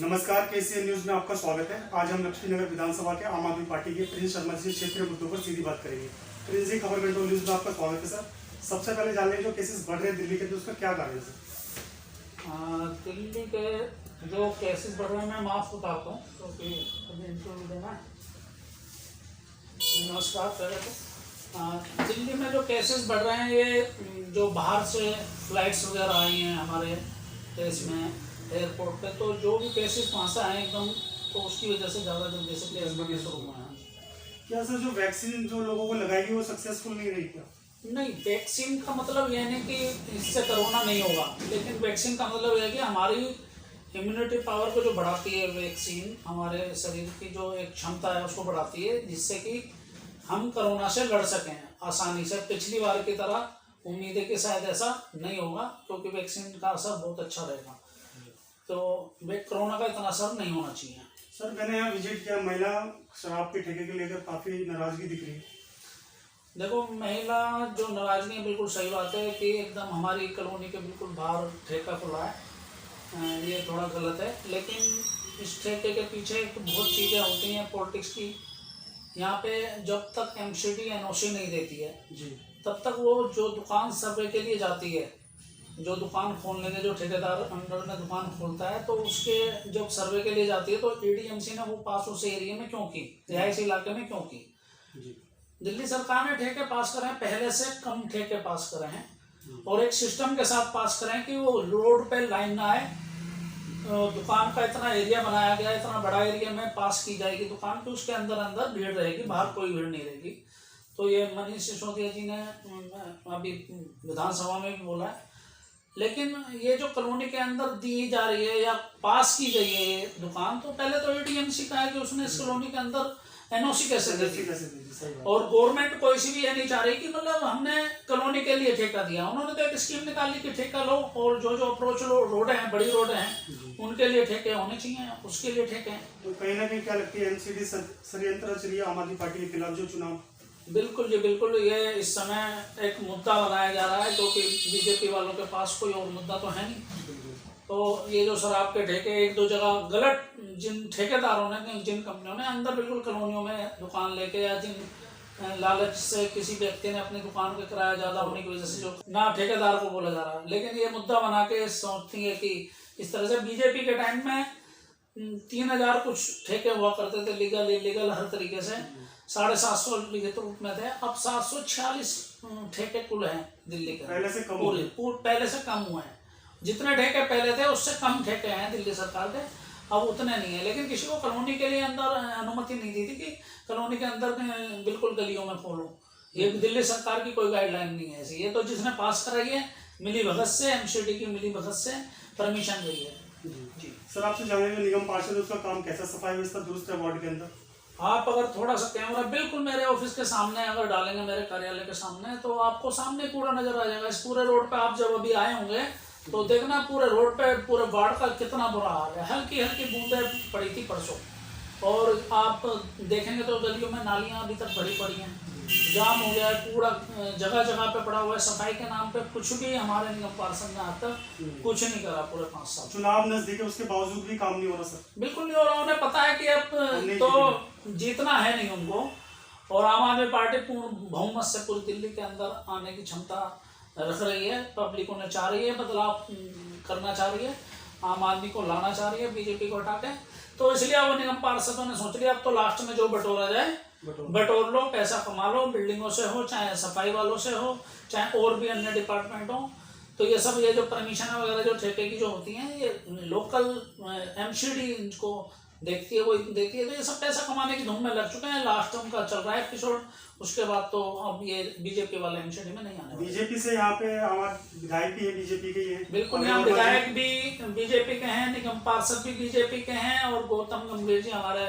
नमस्कार, KCN news में आपका स्वागत है। आज हम लक्ष्मीनगर विधानसभा के आम आदमी पार्टी के प्रिंस शर्मा जी से क्षेत्रीय मुद्दों पर सीधी बात करेंगे। प्रिंस जी, खबर कंट्रोल न्यूज में आपका स्वागत है सर। सबसे पहले जान लें, जो केसेस बढ़ रहे हैं दिल्ली के, तो उसका क्या कारण है सर? दिल्ली के जो केसेस बढ़ रहे हैं, मैं माफ बताता हूँ क्योंकि अभी इंटरव्यू देना है। नमस्कार। पहले तो दिल्ली में जो केसेस बढ़ रहे हैं, ये जो बाहर से फ्लाइट्स वगैरह आई हैं हमारे देश में एयरपोर्ट पे, तो जो भी केसेस वहाँ से आए एकदम, तो उसकी वजह से ज़्यादा जल्दी से केस बढ़ने शुरू हुए हैं। क्या सर, जो वैक्सीन जो लोगों को लगाएगी वो सक्सेसफुल नहीं रही क्या? नहीं, वैक्सीन का मतलब यह नहीं कि इससे कोरोना नहीं होगा, लेकिन वैक्सीन का मतलब यह है कि हमारी इम्यूनिटी पावर को जो बढ़ाती है वैक्सीन, हमारे शरीर की जो एक क्षमता है उसको बढ़ाती है, जिससे कि हम कोरोना से लड़ सकें आसानी से। पिछली बार की तरह उम्मीद है कि शायद ऐसा नहीं होगा, क्योंकि वैक्सीन का असर बहुत अच्छा रहेगा, तो कोरोना का इतना असर नहीं होना चाहिए। सर, मैंने यहाँ विजिट किया, महिला शराब के ठेके को लेकर काफी नाराजगी दिख रही है। देखो, महिला जो नाराजगी है, बिल्कुल सही बात है कि एकदम हमारी कॉलोनी के बिल्कुल बाहर ठेका खुला है, ये थोड़ा गलत है। लेकिन इस ठेके के पीछे बहुत चीज़ें होती हैं पॉलिटिक्स की। यहाँ पे जब तक एमसीडी एनओसी नहीं देती है जी, तब तक वो जो दुकान सर्वे के लिए जाती है, जो दुकान खोलने के, जो ठेकेदार अंडर में दुकान खोलता है, तो उसके जब सर्वे के लिए जाती है तो एडीएमसी ने वो पास उस एरिया में क्यों की, रिहायशी इलाके में क्यों की? जी, दिल्ली सरकार ने ठेके पास करे हैं, पहले से कम ठेके पास करे हैं, और एक सिस्टम के साथ पास करें कि वो रोड पे लाइन ना आए। दुकान का इतना एरिया बनाया गया, इतना बड़ा एरिया में पास की जाएगी दुकान, कि उसके अंदर अंदर भीड़ रहेगी, बाहर कोई भीड़ नहीं रहेगी। तो ये मनीष सिसोदिया जी ने अभी विधानसभा में भी बोला है। लेकिन ये जो कॉलोनी के अंदर दी जा रही है या पास की गई है ये दुकान, तो पहले तो एडीएमसी का है कि उसने इस कॉलोनी के अंदर एनओसी कैसे दे दी। और गवर्नमेंट कोई सी भी ये नहीं चाह रही कि मतलब हमने कॉलोनी के लिए ठेका दिया। उन्होंने तो एक स्कीम निकाली कि ठेका लो, और जो जो अप्रोच रोड हैं, बड़ी रोड हैं, उनके लिए ठेके होने चाहिए, उसके लिए ठेके हैं। तो कहीं ना कहीं क्या लगती है, एमसीडी षड्यंत्र चल रही है आम आदमी पार्टी के खिलाफ जो चुनाव? बिल्कुल जी, बिल्कुल। ये इस समय एक मुद्दा बनाया जा रहा है, क्योंकि बीजेपी वालों के पास कोई और मुद्दा तो है नहीं। तो ये जो शराब के ठेके एक दो जगह गलत, जिन ठेकेदारों ने, जिन कंपनियों ने अंदर बिल्कुल कॉलोनियों में दुकान लेके, या जिन लालच से किसी व्यक्ति ने अपनी दुकान का किराया ज़्यादा होने की वजह से, जो ना ठेकेदार को बोला जा रहा है, लेकिन ये मुद्दा बना के सोचती है कि इस तरह से बीजेपी के टाइम में 3000 कुछ ठेके हुआ करते थे, लीगल इलीगल हर तरीके से, 750 लिखित रूप में थे। अब 746 ठेके कुल हैं दिल्ली के, पहले से कम पहले से कम हुए हैं। जितने ठेके पहले थे उससे कम ठेके हैं दिल्ली सरकार के, अब उतने नहीं है। लेकिन किसी को कॉलोनी के लिए अंदर अनुमति नहीं दी थी कि कॉलोनी के अंदर बिल्कुल गलियों में खोलो। ये दिल्ली सरकार की कोई गाइडलाइन नहीं है ऐसी। ये तो जिसने पास कराई है मिली भगत से, एमसीडी की मिली भगत से परमिशन गई है। जी सर, आपसे जानेंगे, निगम पार्षद उसका काम कैसा, सफाई व्यवस्था दुरुस्त है वार्ड के अंदर? आप अगर थोड़ा सा कैमरा बिल्कुल मेरे ऑफिस के सामने अगर डालेंगे, मेरे कार्यालय के सामने, तो आपको सामने कूड़ा नजर आ जाएगा। इस पूरे रोड पे आप जब अभी आए होंगे तो देखना, पूरे रोड पे पूरे वार्ड का कितना बुरा हाल है। हल्की हल्की बूंदें पड़ी थी परसों, और आप देखेंगे तो गलियों में नालियां अभी तक भरी पड़ी हैं, जाम हो गया है, कूड़ा जगह जगह पे पड़ा हुआ है। सफाई के नाम पे कुछ भी हमारे निगम पार्षद ने आज तक कुछ नहीं करा पूरे 5 साल। चुनाव नजदीक है, उसके बावजूद भी काम नहीं हो रहा सर? बिल्कुल नहीं हो रहा। उन्हें पता है कि अब तो जीतना है नहीं उनको, और आम आदमी पार्टी पूर्ण बहुमत से पूरी दिल्ली के अंदर आने की क्षमता रख रही है। पब्लिक उन्हें चाह रही है, बदलाव करना चाह रही है, आम आदमी को लाना चाह रही है बीजेपी को हटा के। तो इसलिए वो निगम पार्षदों ने सोच लिया अब तो लास्ट में जो बटोरा जाए बटोर लो, पैसा कमा लो, बिल्डिंगों से हो, चाहे सफाई वालों से हो, चाहे और भी अन्य डिपार्टमेंट हो। तो ये सब, ये जो परमिशन वगैरह जो ठेके की जो होती हैं, ये लोकल एमसीडी इनको देखती है, वो देती है। तो ये सब पैसा कमाने की धूम में लग चुके हैं। लास्ट उनका चल रहा है एपिसोड, उसके बाद तो अब ये बीजेपी वाले एमसीडी में नहीं आने वाले। बीजेपी से यहाँ पे हमारे विधायक भी है, बीजेपी के ही है। बिल्कुल, यहाँ विधायक भी बीजेपी के हैं, निगम पार्षद भी बीजेपी के हैं, और गौतम गंभीर जी हमारे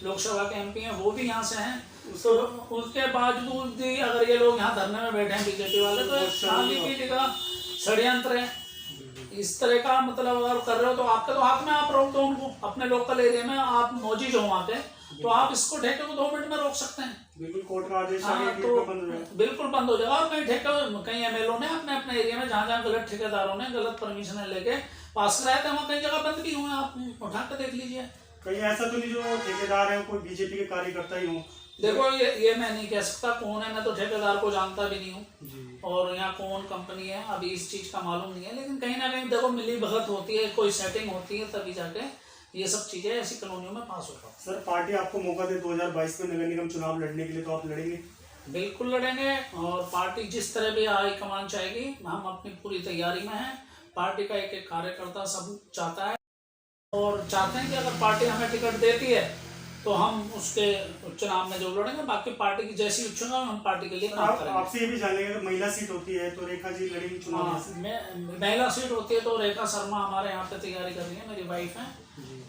लोकसभा के एमपी हैं, वो भी यहाँ से हैं। तो उसके बावजूद भी अगर ये लोग यहाँ धरने में बैठे हैं बीजेपी वाले, तो शादी की जगह षड्यंत्र है। इस तरह का मतलब अगर कर रहे हो तो आपके तो हाथ में, आप रोक दो उनको अपने लोकल एरिया में, आप मौजूद हो वहाँ पे, तो आप इसको ठेके को 2 मिनट में रोक सकते हैं। बिल्कुल कोर्ट का आदेश आ हाँ, गया कि तो ये बंद हो जाएगा। बिल्कुल बंद हो जाएगा। और कई एमएलओ ने अपने अपने एरिया में जहाँ जहाँ गलत ठेकेदारों ने गलत परमिशन लेके पास कराया था, वहाँ कई जगह बंद भी हुए, आप उठा कर देख लीजिए। कहीं ऐसा तो नहीं जो ठेकेदार है कोई बीजेपी के कार्यकर्ता ही हो? देखो ये मैं नहीं कह सकता कौन है, मैं तो ठेकेदार को जानता भी नहीं हूँ, जी। और यहाँ कौन कंपनी है अभी इस चीज का मालूम नहीं है, लेकिन कहीं ना कहीं देखो मिली भगत होती है, कोई सेटिंग होती है, तभी जाके ये सब चीजें ऐसी कॉलोनियों में पास होता है। सर पार्टी आपको मौका दे 2022 में नगर निगम चुनाव लड़ने के लिए, तो आप लड़ेंगे? बिल्कुल लड़ेंगे, और पार्टी जिस तरह भी हाईकमान चाहेगी, हम अपनी पूरी तैयारी में हैं। पार्टी का एक एक कार्यकर्ता सब चाहता है और चाहते हैं कि अगर पार्टी हमें टिकट देती है तो हम उसके चुनाव में जो लड़ेंगे, बाकी पार्टी की जैसी इच्छा होगा हम पार्टी के लिए काम करेंगे। आपसे ये भी जान लेंगे, अगर महिला सीट होती है तो रेखा जी लड़ेंगी चुनाव हाँ, से? महिला सीट होती है तो रेखा शर्मा हमारे यहाँ पे तैयारी कर रही है, मेरी वाइफ है,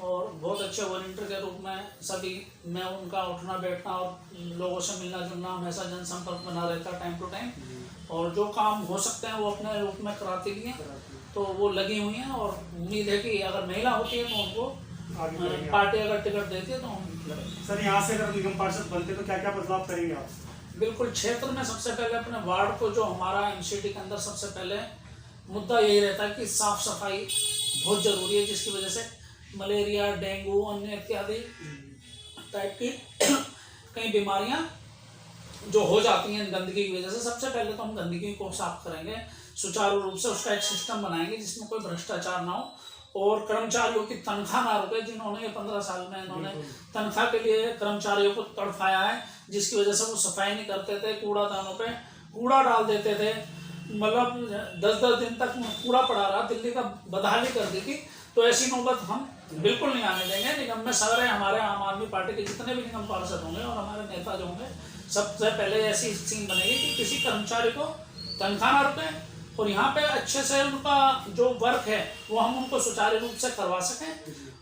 और बहुत अच्छे वॉलंटियर के रूप में सभी में उनका उठना बैठना और लोगों से मिलना जुलना, हमेशा जनसंपर्क बना रहता है टाइम टू टाइम, और जो काम हो सकते हैं वो अपने रूप में कराती भी हैं, तो वो लगी हुई हैं। और उम्मीद है कि अगर महिला होती है तो उनको पार्टी अगर टिकट देती है तो हम लड़ेंगे। सर यहाँ से अगर निगम पार्षद बनते तो क्या क्या बदलाव करेंगे आप? बिल्कुल, क्षेत्र में सबसे पहले अपने वार्ड को, जो हमारा एमसीडी के अंदर सबसे पहले मुद्दा यही रहता है कि साफ सफाई बहुत जरूरी है, जिसकी वजह से मलेरिया, डेंगू, अन्य इत्यादि टाइप की कई बीमारियां जो हो जाती हैं गंदगी की वजह से। सबसे पहले तो हम गंदगी को साफ करेंगे, सुचारू रूप से उसका एक सिस्टम बनाएंगे जिसमें कोई भ्रष्टाचार ना हो, और कर्मचारियों की तनख्वाह ना रुके, जिन्होंने ये 15 साल में इन्होंने तनख्वाह के लिए कर्मचारियों को तड़फाया है, जिसकी वजह से वो सफाई नहीं करते थे, कूड़ादानों पे कूड़ा डाल देते थे, मतलब 10-10 दिन तक कूड़ा पड़ा रहा, दिल्ली का बदहाली कर दी थी। तो ऐसी नौबत हम बिल्कुल नहीं आने देंगे। निगम में सारे हमारे आम आदमी पार्टी के जितने भी निगम पार्षद होंगे और हमारे नेता जो होंगे, सबसे पहले ऐसी स्कीम बनेगी कि किसी कर्मचारी को तनख्वाह ना रुके, और यहाँ पे अच्छे से उनका जो वर्क है वो हम उनको सुचारू रूप से करवा सकें,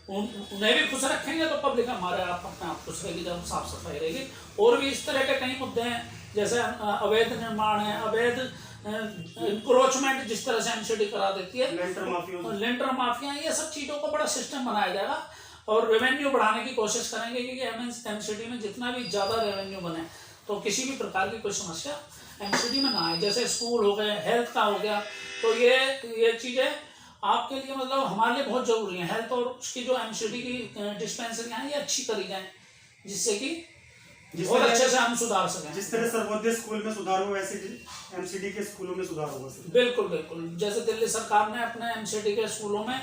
उन्हें भी खुश रखेंगे तो पब्लिक हमारे अपने आप खुश रहेगी जब साफ सफाई रहेगी। और भी इस तरह के कई मुद्दे हैं, जैसे अवैध निर्माण है, अवैध इंक्रोचमेंट जिस तरह से एमसीडी करा देती है, लेंटर माफिया, ये सब चीज़ों को बड़ा सिस्टम बनाया जाएगा, और रेवेन्यू बढ़ाने की कोशिश करेंगे, क्योंकि एमसीडी में जितना भी ज़्यादा रेवेन्यू बने तो किसी भी प्रकार की कोई समस्या एमसीडी में ना आए। जैसे स्कूल हो गए, हेल्थ का हो गया, तो ये चीज़ें आपके लिए मतलब हमारे लिए बहुत जरूरी है। हेल्थ और उसकी जो एमसीडी की डिस्पेंसरियाँ हैं ये अच्छी करी जाएं, जिससे कि बहुत अच्छे से हम सुधार सकें। जिस तरह सर्वोदय स्कूल में सुधार हो, वैसे एमसीडी के स्कूलों में सुधार होगा सर? बिल्कुल बिल्कुल, जैसे दिल्ली सरकार ने अपने एमसीडी के स्कूलों में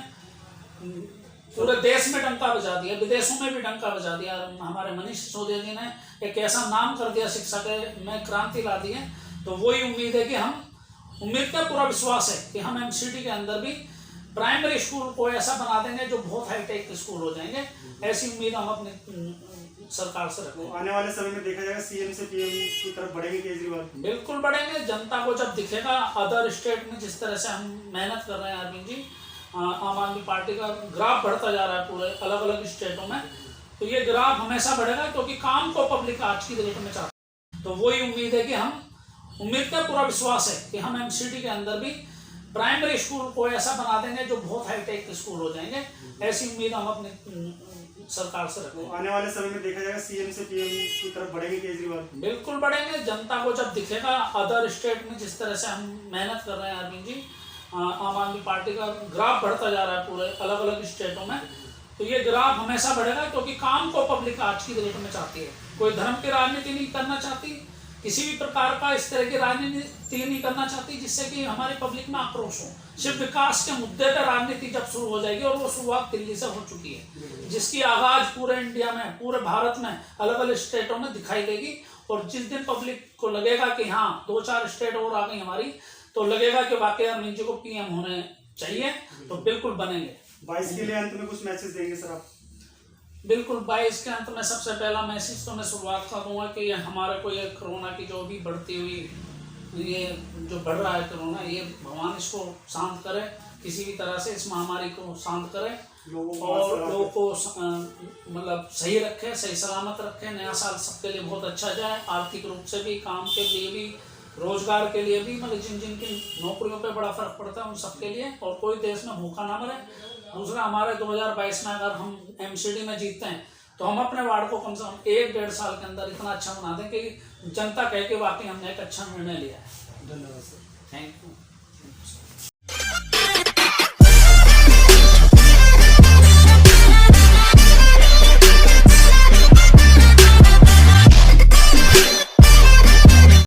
पूरे देश में डंका बजा दिया, विदेशों में भी डंका बजा दिया। हमारे मनीष सिसोदिया जी ने एक ऐसा नाम कर दिया, शिक्षा के में क्रांति ला दी है। तो वही उम्मीद है कि उम्मीद का पूरा विश्वास है कि हम एमसीडी के अंदर भी प्राइमरी स्कूल को ऐसा बना देंगे जो बहुत हाईटेक स्कूल हो जाएंगे। ऐसी उम्मीद हम अपनी सरकार से रखते हैं। आने वाले समय में देखा जाएगा सीएम से पीएम की तरफ बढ़ेंगे केजरीवाल? बिल्कुल बढ़ेंगे। जनता को जब दिखेगा अदर स्टेट में जिस तरह से हम मेहनत कर रहे हैं अरविंद जी, आम आदमी पार्टी का ग्राफ बढ़ता जा रहा है पूरे अलग अलग स्टेटों में, तो ये ग्राफ हमेशा बढ़ेगा, क्योंकि काम को पब्लिक आज की डेट में चाहती है। तो वही उम्मीद है कि उम्मीद का पूरा विश्वास है कि हम एमसीडी के अंदर भी प्राइमरी स्कूल को ऐसा बना देंगे जो बहुत हाईटेक स्कूल हो जाएंगे। ऐसी उम्मीद हम अपनी सरकार से रखते हैं। आने वाले समय में देखा जाएगा सीएम से पीएम की तरफ बढ़ेंगे केजरीवाल? बिल्कुल बढ़ेंगे। जनता को जब दिखेगा अदर स्टेट में जिस तरह से हम मेहनत कर रहे हैं अरविंद जी, आम आदमी पार्टी का ग्राफ बढ़ता जा रहा है पूरे अलग अलग स्टेटों में, तो ये ग्राफ हमेशा बढ़ेगा, क्योंकि काम को पब्लिक आज की डेट में चाहती है। कोई धर्म की राजनीति नहीं करना चाहती, किसी भी प्रकार का इस तरह की राजनीति नहीं करना चाहती जिससे कि हमारी पब्लिक में आक्रोश हो। सिर्फ विकास के मुद्दे पर राजनीति जब शुरू हो जाएगी, और वो शुरुआत दिल्ली से हो चुकी है, जिसकी आगाज पूरे इंडिया में, पूरे भारत में अलग अलग स्टेटों में दिखाई देगी। और जिस दिन पब्लिक को लगेगा कि हाँ 2-4 स्टेट और आ गई हमारी, तो लगेगा कि वाकई अरविंद जी को पीएम होने चाहिए, तो बिल्कुल बनेंगे। 22 के लिए अंत में कुछ मैसेज देंगे सर आप? बिल्कुल, 22 के अंत में सबसे पहला मैसेज तो मैं शुरुआत कर दूंगा कि हमारे को ये कोरोना की जो भी बढ़ती हुई ये जो बढ़ रहा है कोरोना, ये भगवान इसको शांत करे, किसी भी तरह से इस महामारी को शांत करे, और लोगों को मतलब सही रखे, सही सलामत रखे। नया साल सबके लिए बहुत अच्छा जाए, आर्थिक रूप से भी, काम के लिए भी, रोजगार के लिए भी, मतलब जिन जिन की नौकरियों पे बड़ा फर्क पड़ता है उन सबके लिए, और कोई देश में भूखा ना मरे। दूसरा, हमारे 2022 में अगर हम एमसीडी में जीतते हैं तो हम अपने वार्ड को कम से कम 1-1.5 साल के अंदर इतना अच्छा बना दें कि जनता कहे कि वाकई हमने एक अच्छा निर्णय लिया है। धन्यवाद सर। Thank you.